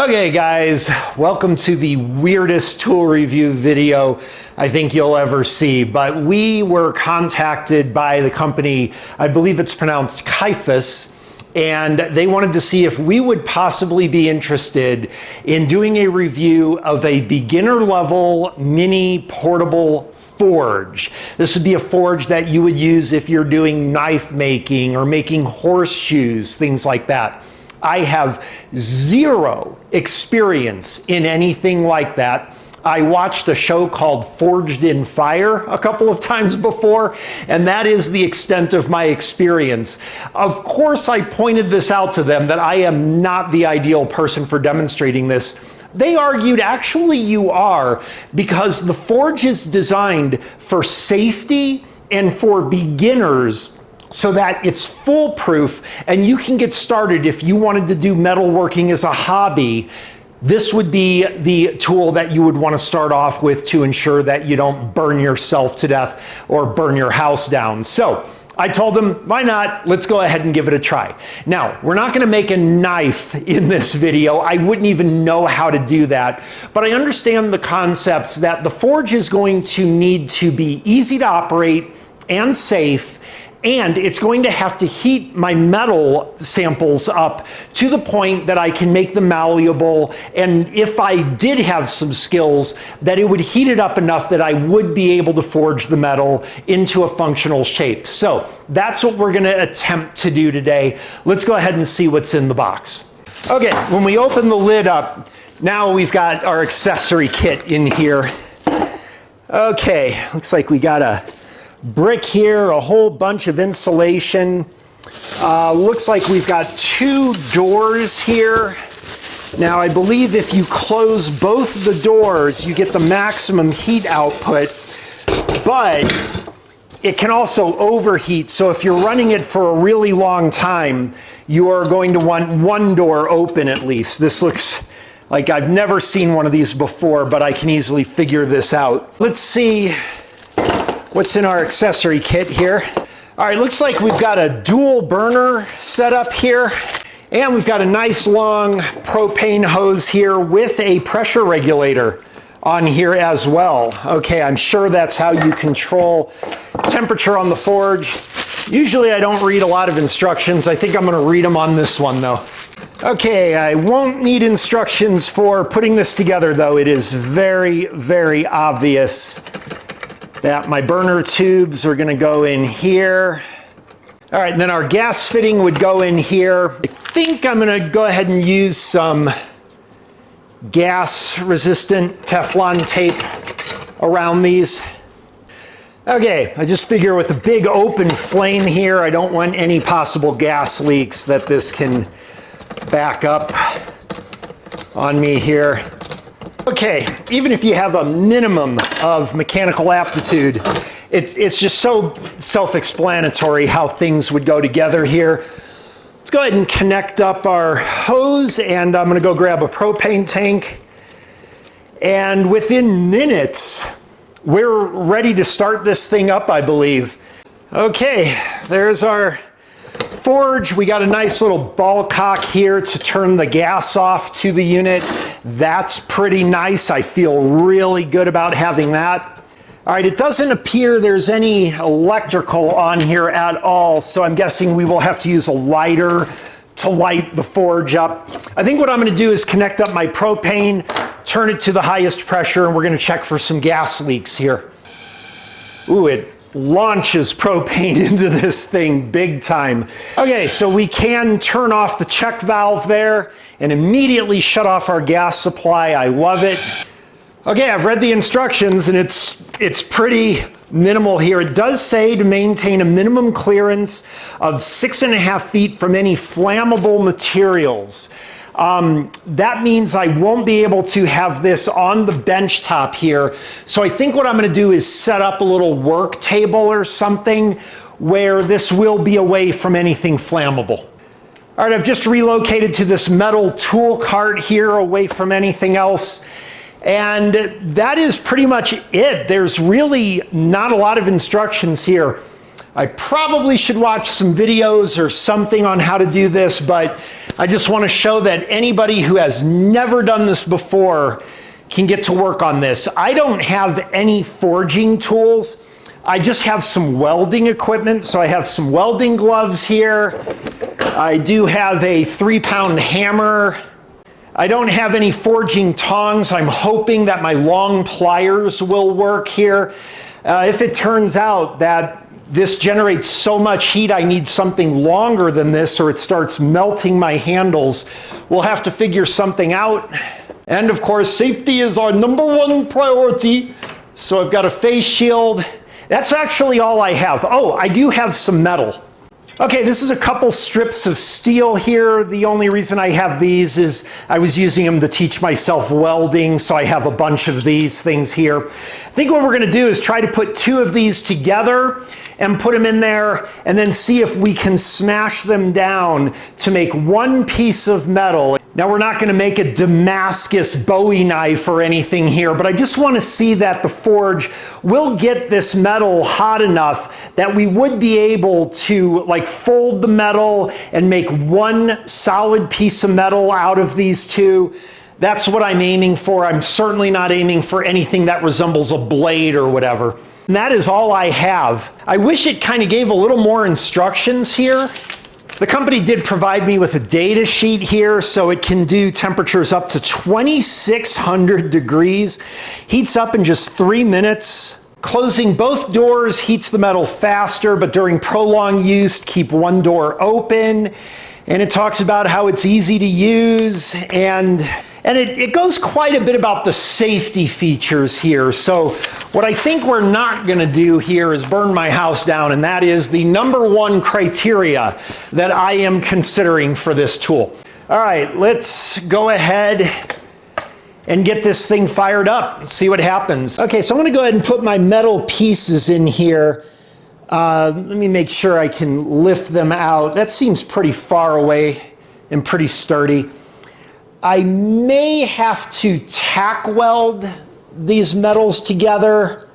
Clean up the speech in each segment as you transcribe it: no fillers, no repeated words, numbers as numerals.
Okay guys, welcome to the weirdest tool review video I think you'll ever see, but we were contacted by the company, I believe it's pronounced Caifus, and they wanted to see if we would possibly be interested in doing a review of a beginner level mini portable forge. This would be a forge that you would use if you're doing knife making or making horseshoes, things like that. I have zero experience in anything like that. I watched a show called Forged in Fire a couple of times before, and that is the extent of my experience. Of course, I pointed this out to them that I am not the ideal person for demonstrating this. They argued, actually you are, because the forge is designed for safety and for beginners, so that it's foolproof and you can get started. If you wanted to do metalworking as a hobby, this would be the tool that you would want to start off with to ensure that you don't burn yourself to death or burn your house down. So I told them, why not? Let's go ahead and give it a try. Now, we're not going to make a knife in this video. I wouldn't even know how to do that, but I understand the concepts that the forge is going to need to be easy to operate and safe, and it's going to have to heat my metal samples up to the point that I can make them malleable, and if I did have some skills, that it would heat it up enough that I would be able to forge the metal into a functional shape. So that's what we're going to attempt to do today. Let's go ahead and see what's in the box. Okay, when we open the lid up, now we've got our accessory kit in here. Okay, looks like we got a brick here, a whole bunch of insulation. Looks like we've got two doors here. Now I believe if you close both the doors, you get the maximum heat output, but it can also overheat. So if you're running it for a really long time, you are going to want one door open at least. This looks like I've never seen one of these before, but I can easily figure this out. Let's see what's in our accessory kit here. All right, looks like we've got a dual burner set up here, and we've got a nice long propane hose here with a pressure regulator on here as well. Okay, I'm sure that's how you control temperature on the forge. Usually I don't read a lot of instructions. I think I'm gonna read them on this one though. Okay, I won't need instructions for putting this together though. It is very, very obvious that my burner tubes are gonna go in here. All right, and then our gas fitting would go in here. I think I'm gonna go ahead and use some gas resistant Teflon tape around these. Okay, I just figure with a big open flame here, I don't want any possible gas leaks that this can back up on me here. Okay, even if you have a minimum of mechanical aptitude, it's just so self-explanatory how things would go together here. Let's go ahead and connect up our hose, and I'm gonna go grab a propane tank. And within minutes, we're ready to start this thing up, I believe. Okay, there's our forge. We got a nice little ball cock here to turn the gas off to the unit. That's pretty nice. I feel really good about having that. All right, it doesn't appear there's any electrical on here at all, so I'm guessing we will have to use a lighter to light the forge up. I think what I'm gonna do is connect up my propane, turn it to the highest pressure, and we're gonna check for some gas leaks here. Ooh, it launches propane into this thing big time. Okay, so we can turn off the check valve there and immediately shut off our gas supply. I love it. Okay, I've read the instructions and it's pretty minimal here. It does say to maintain a minimum clearance of 6.5 feet from any flammable materials. That means I won't be able to have this on the bench top here. So I think what I'm gonna do is set up a little work table or something where this will be away from anything flammable. All right, I've just relocated to this metal tool cart here away from anything else. And that is pretty much it. There's really not a lot of instructions here. I probably should watch some videos or something on how to do this, but I just want to show that anybody who has never done this before can get to work on this. I don't have any forging tools. I just have some welding equipment. So I have some welding gloves here. I do have a 3-pound hammer. I don't have any forging tongs. I'm hoping that my long pliers will work here. If it turns out that this generates so much heat I need something longer than this, or it starts melting my handles, we'll have to figure something out. And of course, safety is our #1 priority. So I've got a face shield. That's actually all I have. Oh, I do have some metal. Okay, this is a couple strips of steel here. The only reason I have these is I was using them to teach myself welding, so I have a bunch of these things here. I think what we're gonna do is try to put 2 of these together and put them in there, and then see if we can smash them down to make one piece of metal. Now, we're not gonna make a Damascus Bowie knife or anything here, but I just wanna see that the forge will get this metal hot enough that we would be able to like fold the metal and make one solid piece of metal out of these 2. That's what I'm aiming for. I'm certainly not aiming for anything that resembles a blade or whatever. And that is all I have. I wish it kind of gave a little more instructions here. The company did provide me with a data sheet here, so it can do temperatures up to 2,600 degrees. Heats up in just 3 minutes. Closing both doors heats the metal faster, but during prolonged use, keep one door open. And it talks about how it's easy to use, and it goes quite a bit about the safety features here. So what I think we're not gonna do here is burn my house down, and that is the #1 criteria that I am considering for this tool. All right, let's go ahead and get this thing fired up and see what happens. Okay, so I'm gonna go ahead and put my metal pieces in here. Let me make sure I can lift them out. That seems pretty far away and pretty sturdy. I may have to tack weld these metals together.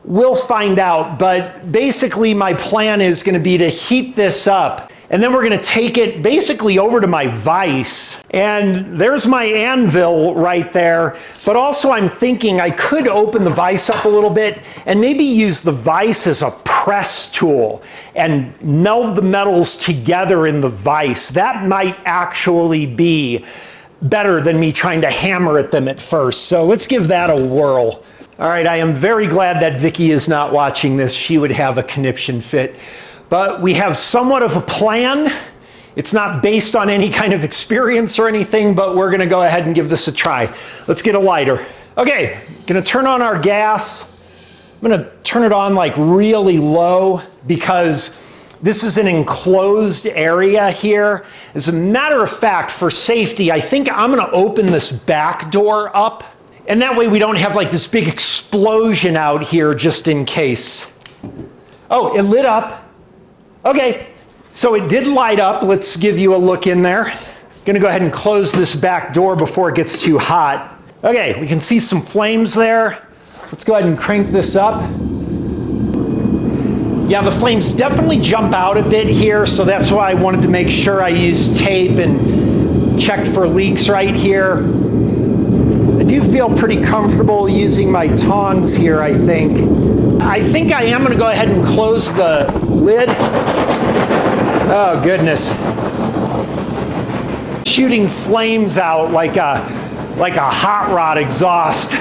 We'll find out, but basically my plan is gonna be to heat this up, and then we're gonna take it basically over to my vise. And there's my anvil right there, but also I'm thinking I could open the vise up a little bit and maybe use the vise as a press tool and meld the metals together in the vise. That might actually be better than me trying to hammer at them at first. So let's give that a whirl. All right, I am very glad that Vicky is not watching this. She would have a conniption fit. But we have somewhat of a plan. It's not based on any kind of experience or anything, but we're gonna go ahead and give this a try. Let's get a lighter. Okay, gonna turn on our gas. I'm gonna turn it on like really low because this is an enclosed area here. As a matter of fact, for safety, I think I'm gonna open this back door up, and that way we don't have like this big explosion out here just in case. Oh, it lit up. Okay, so it did light up. Let's give you a look in there. Gonna go ahead and close this back door before it gets too hot. Okay, we can see some flames there. Let's go ahead and crank this up. Yeah, the flames definitely jump out a bit here, so that's why I wanted to make sure I used tape and check for leaks right here. I do feel pretty comfortable using my tongs here, I think. I think I am gonna go ahead and close the lid. Oh, goodness. Shooting flames out like a hot rod exhaust.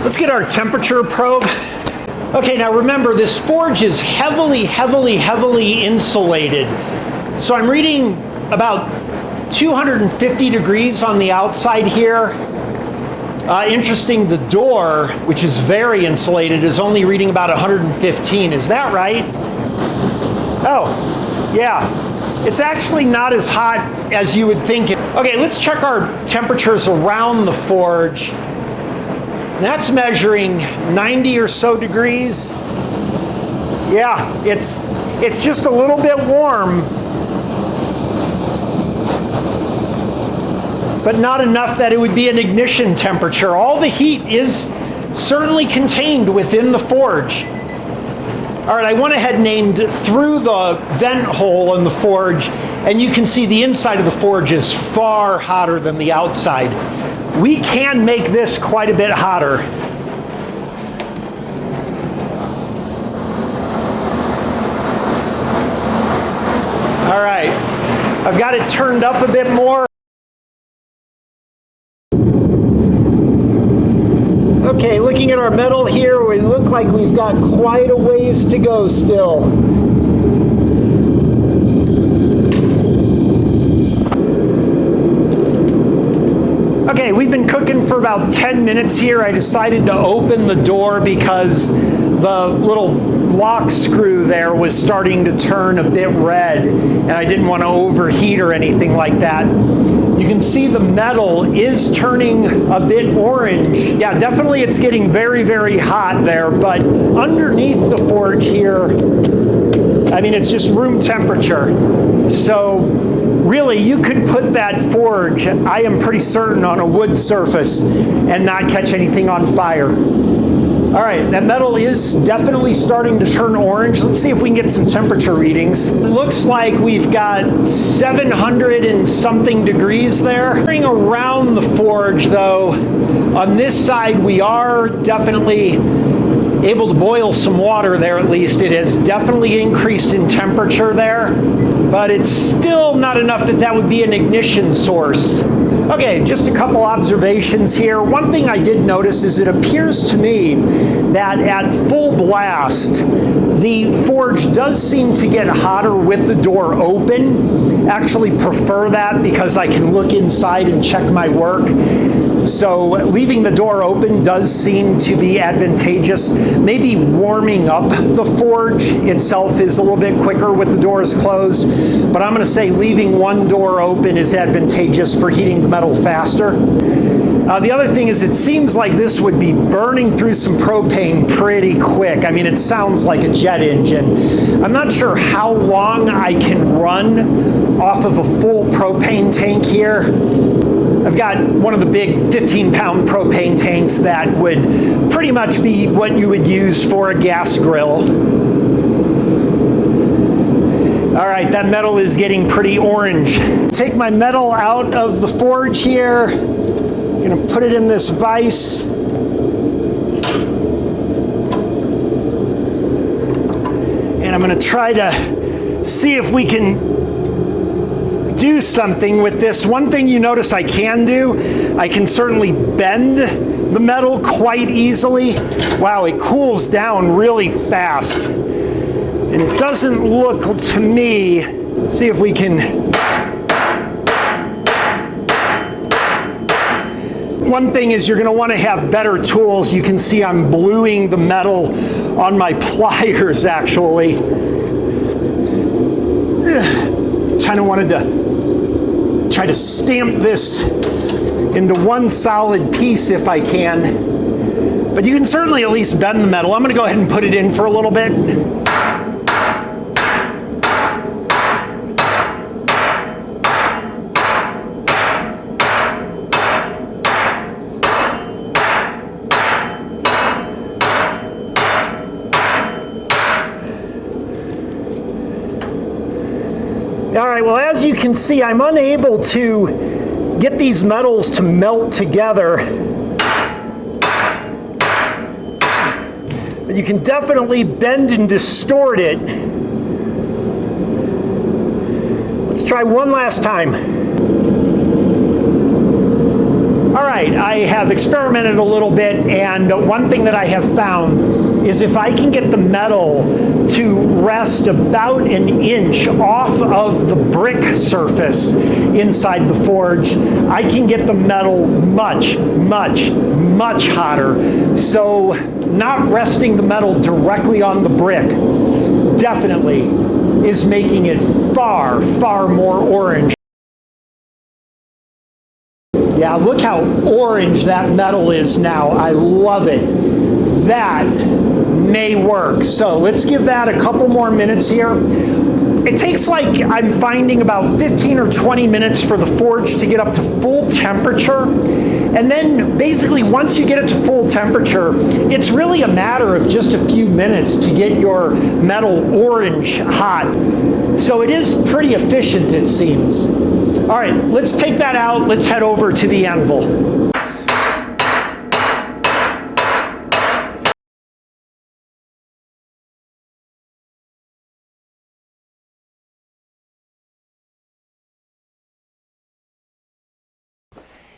Let's get our temperature probe. Okay, now remember, this forge is heavily insulated. So I'm reading about 250 degrees on the outside here. Interesting, the door, which is very insulated, is only reading about 115. Is that right? Oh, yeah. It's actually not as hot as you would think. Okay, let's check our temperatures around the forge. That's measuring 90 or so degrees. Yeah, it's just a little bit warm, but not enough that it would be an ignition temperature. All the heat is certainly contained within the forge. All right, I went ahead and aimed through the vent hole in the forge And you can see the inside of the forge is far hotter than the outside. We can make this quite a bit hotter. All right, I've got it turned up a bit more. Okay, looking at our metal here, we look like we've got quite a ways to go still. Okay, we've been cooking for about 10 minutes here. I decided to open the door because the little lock screw there was starting to turn a bit red, and I didn't want to overheat or anything like that. You can see the metal is turning a bit orange. Yeah, definitely it's getting very, very hot there, but underneath the forge here, I mean, it's just room temperature. So really, you could put that forge, I am pretty certain, on a wood surface and not catch anything on fire. All right, that metal is definitely starting to turn orange. Let's see if we can get some temperature readings. It looks like we've got 700 and something degrees there. Around the forge though, on this side we are definitely able to boil some water there at least. It has definitely increased in temperature there, but it's still not enough that that would be an ignition source. Okay, just a couple observations here. One thing I did notice is it appears to me that at full blast, the forge does seem to get hotter with the door open. Actually prefer that because I can look inside and check my work. So leaving the door open does seem to be advantageous. Maybe warming up the forge itself is a little bit quicker with the doors closed, but I'm going to say leaving one door open is advantageous for heating the metal faster. The other thing is it seems like this would be burning through some propane pretty quick. I mean, it sounds like a jet engine. I'm not sure how long I can run off of a full propane tank here. I've got one of the big 15-pound propane tanks that would pretty much be what you would use for a gas grill. All right, that metal is getting pretty orange. Take my metal out of the forge here. I'm gonna put it in this vise. And I'm gonna try to see if we can do something with this. One thing you notice I can do, I can certainly bend the metal quite easily. Wow, it cools down really fast. And it doesn't look to me, let's see if we can. One thing is you're gonna wanna have better tools. You can see I'm bluing the metal on my pliers actually. Kind of wanted to try to stamp this into one solid piece if I can. But you can certainly at least bend the metal. I'm gonna go ahead and put it in for a little bit. All right, well, as you can see, I'm unable to get these metals to melt together. But you can definitely bend and distort it. Let's try one last time. All right, I have experimented a little bit, and one thing that I have found is if I can get the metal to rest about an inch off of the brick surface inside the forge, I can get the metal much, much, much hotter. So not resting the metal directly on the brick definitely is making it far, far more orange. Yeah, look how orange that metal is now. I love it. That may work. So let's give that a couple more minutes here. It takes, like, I'm finding about 15 or 20 minutes for the forge to get up to full temperature. And then basically once you get it to full temperature, it's really a matter of just a few minutes to get your metal orange hot. So it is pretty efficient, it seems. All right, let's take that out. Let's head over to the anvil.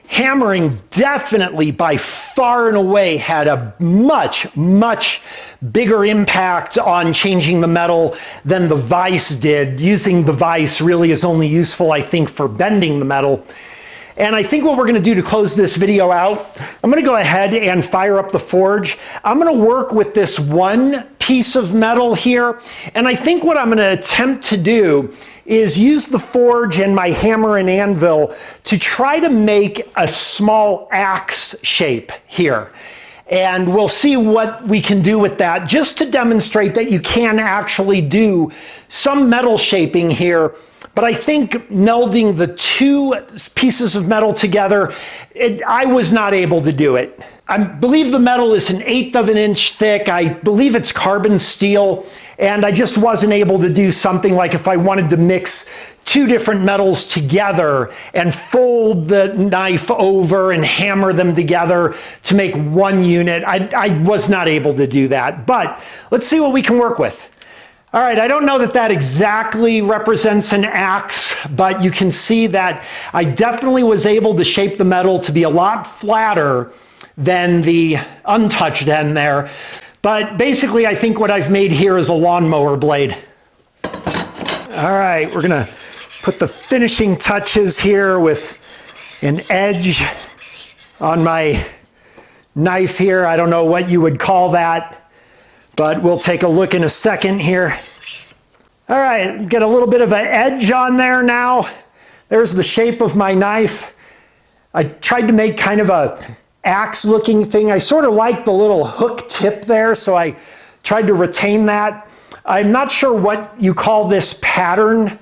Hammering definitely by far and away had a much bigger impact on changing the metal than the vise did. Using the vise really is only useful, I think, for bending the metal. And I think what we're going to do to close this video out, I'm going to go ahead and fire up the forge. I'm going to work with this one piece of metal here. And I think what I'm going to attempt to do is use the forge and my hammer and anvil to try to make a small axe shape here. And we'll see what we can do with that, just to demonstrate that you can actually do some metal shaping here. But I think melding the two pieces of metal together, I was not able to do it. I believe the metal is 1/8 of an inch thick. I believe it's carbon steel. And I just wasn't able to do something like if I wanted to mix two different metals together and fold the knife over and hammer them together to make one unit. I was not able to do that, but let's see what we can work with. All right, I don't know that that exactly represents an axe, but you can see that I definitely was able to shape the metal to be a lot flatter than the untouched end there. But basically, I think what I've made here is a lawnmower blade. All right, we're gonna put the finishing touches here with an edge on my knife here. I don't know what you would call that, but we'll take a look in a second here. All right, get a little bit of an edge on there now. There's the shape of my knife. I tried to make kind of a axe looking thing. I sort of like the little hook tip there, so I tried to retain that. I'm not sure what you call this pattern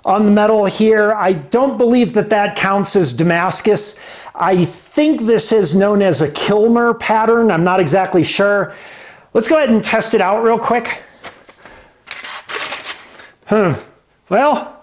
on the metal here. I don't believe that that counts as Damascus. I think this is known as a Kilmer pattern. I'm not exactly sure. Let's go ahead and test it out real quick. Well,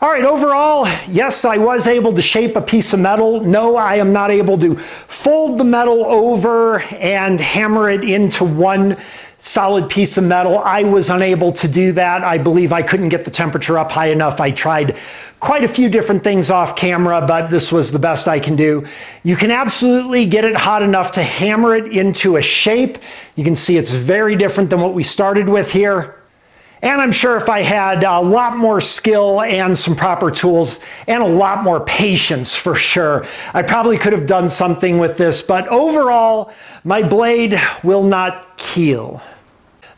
all right, overall, yes, I was able to shape a piece of metal. No, I am not able to fold the metal over and hammer it into one solid piece of metal. I was unable to do that. I believe I couldn't get the temperature up high enough. I tried quite a few different things off camera, but this was the best I can do. You can absolutely get it hot enough to hammer it into a shape. You can see it's very different than what we started with here. And I'm sure if I had a lot more skill and some proper tools and a lot more patience for sure, I probably could have done something with this, but overall, my blade will not keel.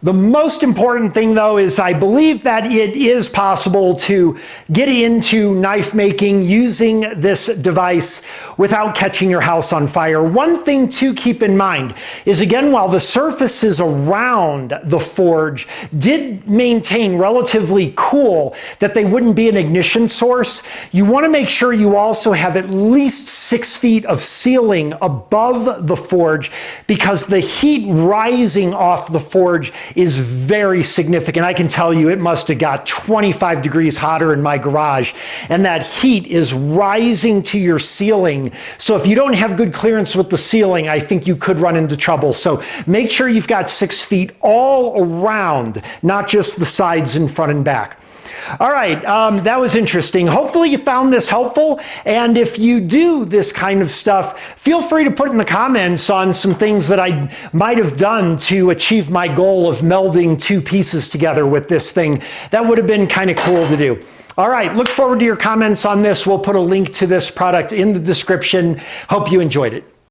The most important thing though is I believe that it is possible to get into knife making using this device without catching your house on fire. One thing to keep in mind is, again, while the surfaces around the forge did maintain relatively cool, that they wouldn't be an ignition source, you want to make sure you also have at least 6 feet of ceiling above the forge, because the heat rising off the forge is very significant. I can tell you it must have got 25 degrees hotter in my garage, and that heat is rising to your ceiling. So if you don't have good clearance with the ceiling, I think you could run into trouble. So make sure you've got 6 feet all around, not just the sides in front and back. All right, that was interesting. Hopefully you found this helpful, and if you do this kind of stuff, feel free to put in the comments on some things that I might have done to achieve my goal of melding two pieces together with this thing. That would have been kind of cool to do. All right, look forward to your comments on this. We'll put a link to this product in the description. Hope you enjoyed it.